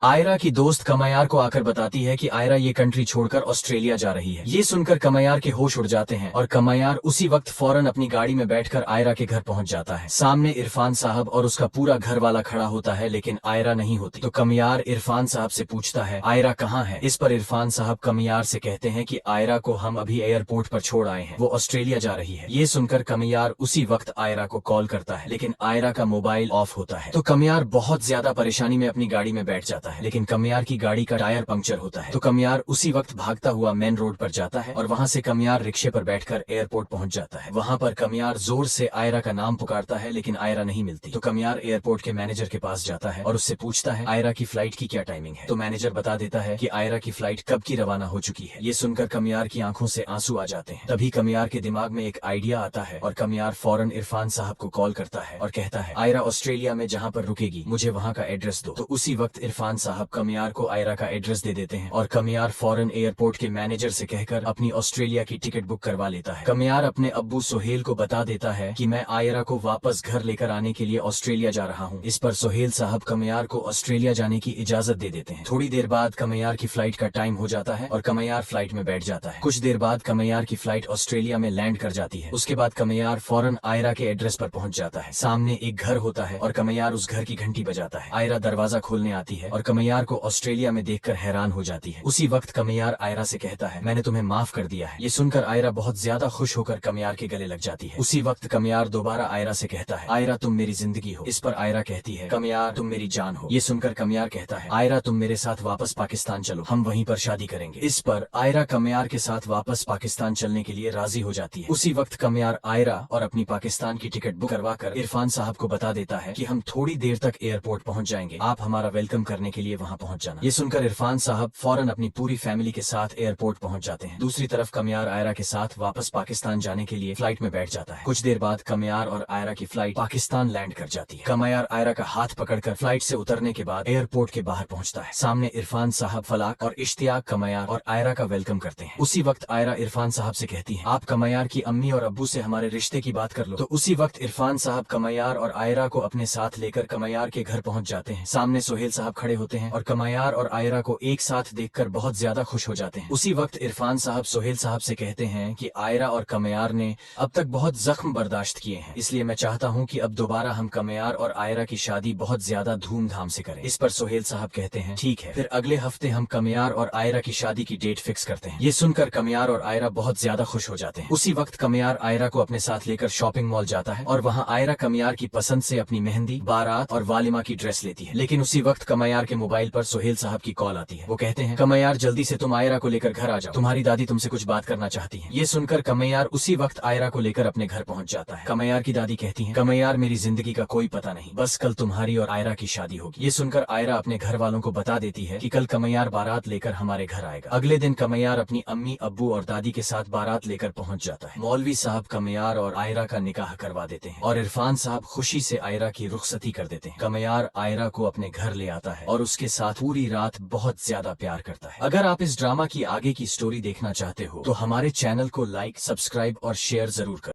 आयरा की दोस्त कमायार को आकर बताती है कि आयरा ये कंट्री छोड़कर ऑस्ट्रेलिया जा रही है। ये सुनकर कमायार के होश उड़ जाते हैं और कमायार उसी वक्त फौरन अपनी गाड़ी में बैठकर आयरा के घर पहुंच जाता है। सामने इरफान साहब और उसका पूरा घर वाला खड़ा होता है, लेकिन आयरा नहीं होती। तो कमायार इरफान साहब से पूछता है आयरा कहाँ है। इस पर इरफान साहब कमायार से कहते हैं कि आयरा को हम अभी एयरपोर्ट पर छोड़ आए हैं, वो ऑस्ट्रेलिया जा रही है। ये सुनकर कमायार उसी वक्त आयरा को कॉल करता है, लेकिन आयरा का मोबाइल ऑफ होता है। तो कमायार बहुत ज्यादा परेशानी में अपनी गाड़ी में बैठ जाता है, लेकिन कमायार की गाड़ी का टायर पंक्चर होता है। तो कमायार उसी वक्त भागता हुआ मेन रोड पर जाता है और वहां से कमायार रिक्शे पर बैठकर एयरपोर्ट पहुंच जाता है। वहां पर कमायार जोर से आयरा का नाम पुकारता है, लेकिन आयरा नहीं मिलती। तो कमायार एयरपोर्ट के मैनेजर के पास जाता है और उससे पूछता है आयरा की फ्लाइट की क्या टाइमिंग है। तो मैनेजर बता देता है कि आयरा की फ्लाइट कब की रवाना हो चुकी है। ये सुनकर कमायार की आंखों से आंसू आ जाते हैं। तभी कमायार के दिमाग में एक आइडिया आता है और कमायार फौरन इरफान साहब को कॉल करता है और कहता है आयरा ऑस्ट्रेलिया में जहाँ पर रुकेगी मुझे वहाँ का एड्रेस दो। तो उसी वक्त इरफान साहब कमायार को आयरा का एड्रेस दे देते हैं और कमायार फौरन एयरपोर्ट के मैनेजर से कहकर अपनी ऑस्ट्रेलिया की टिकट बुक करवा लेता है। कमायार अपने अब्बू सोहेल को बता देता है कि मैं आयरा को वापस घर लेकर आने के लिए ऑस्ट्रेलिया जा रहा हूँ। इस पर सोहेल साहब कमायार को ऑस्ट्रेलिया जाने की इजाजत दे देते हैं। थोड़ी देर बाद कमायार की फ्लाइट का टाइम हो जाता है और कमायार फ्लाइट में बैठ जाता है। कुछ देर बाद कमायार की फ्लाइट ऑस्ट्रेलिया में लैंड कर जाती है। उसके बाद कमायार फौरन आयरा के एड्रेस पर पहुंच जाता है। सामने एक घर होता है और कमायार उस घर की घंटी बजाता है। आयरा दरवाजा खोलने आती है और कमायार को ऑस्ट्रेलिया में देखकर हैरान हो जाती है। उसी वक्त कमायार आयरा से कहता है मैंने तुम्हें माफ कर दिया है। ये सुनकर आयरा बहुत ज्यादा खुश होकर कमायार के गले लग जाती है। उसी वक्त कमायार दोबारा आयरा से कहता है आयरा तुम मेरी जिंदगी हो। इस पर आयरा कहती है कमायार तुम मेरी जान हो। ये सुनकर कमायार कहता है आयरा तुम मेरे साथ वापस पाकिस्तान चलो, हम वहीं पर शादी करेंगे। इस पर आयरा कमायार के साथ वापस पाकिस्तान चलने के लिए राजी हो जाती है। उसी वक्त कमायार आयरा और अपनी पाकिस्तान की टिकट बुक करवा कर इरफान साहब को बता देता है कि हम थोड़ी देर तक एयरपोर्ट पहुंच जाएंगे, आप हमारा वेलकम करने के लिए वहां पहुंच जाना। ये सुनकर इरफान साहब फौरन अपनी पूरी फैमिली के साथ एयरपोर्ट पहुंच जाते हैं। दूसरी तरफ कमायार आयरा के साथ वापस पाकिस्तान जाने के लिए फ्लाइट में बैठ जाता है। कुछ देर बाद कमायार और आयरा की फ्लाइट पाकिस्तान लैंड कर जाती है। कमायार आयरा का हाथ पकड़कर फ्लाइट से उतरने के बाद एयरपोर्ट के बाहर पहुंचता है। सामने इरफान साहब, फलाक और इश्तियाक कमायार और आयरा का वेलकम करते हैं। उसी वक्त आयरा इरफान साहब से कहती है आप कमायार की अम्मी और अब्बू से हमारे रिश्ते की बात कर लो। तो उसी वक्त इरफान साहब कमायार और आयरा को अपने साथ लेकर कमायार के घर पहुंच जाते हैं। सामने सोहेल साहब खड़े होते हैं और कमायार और आयरा को एक साथ देखकर बहुत ज्यादा खुश हो जाते हैं। उसी वक्त इरफान साहब सोहेल साहब से कहते हैं कि आयरा और कमायार ने अब तक बहुत जख्म बर्दाश्त किए हैं, इसलिए मैं चाहता हूं कि अब दोबारा हम कमायार और आयरा की शादी बहुत ज्यादा धूमधाम से करें। इस पर सोहेल साहब कहते हैं ठीक है, फिर अगले हफ्ते हम कमायार और आयरा की शादी की डेट फिक्स करते हैं। ये सुनकर कमायार और आयरा बहुत ज्यादा खुश हो जाते हैं। उसी वक्त कमायार आयरा को अपने साथ लेकर शॉपिंग मॉल जाता है और वहाँ आयरा कमायार की पसंद से अपनी मेहंदी, बारात और वालिमा की ड्रेस लेती है। लेकिन उसी वक्त कमायार के मोबाइल पर सोहेल साहब की कॉल आती है। वो कहते हैं कमायार जल्दी से तुम आयरा को लेकर घर आ जाओ, तुम्हारी दादी तुमसे कुछ बात करना चाहती है। ये सुनकर कमायार उसी वक्त आयरा को लेकर अपने घर पहुंच जाता है। कमायार की दादी कहती है कमायार मेरी जिंदगी का कोई पता नहीं, बस कल तुम्हारी और आयरा की शादी होगी। ये सुनकर आयरा अपने घर वालों को बता देती है कि कल कमायार बारात लेकर हमारे घर आएगा। अगले दिन कमायार अपनी अम्मी, अब्बू और दादी के साथ बारात लेकर पहुंच जाता है। मौलवी साहब कमायार और आयरा का निकाह करवा देते हैं और इरफान साहब खुशी से आयरा की रुखसती कर देते हैं। कमायार आयरा को अपने घर ले आता है और उसके साथ पूरी रात बहुत ज्यादा प्यार करता है। अगर आप इस ड्रामा की आगे की स्टोरी देखना चाहते हो तो हमारे चैनल को लाइक, सब्सक्राइब और शेयर जरूर करें।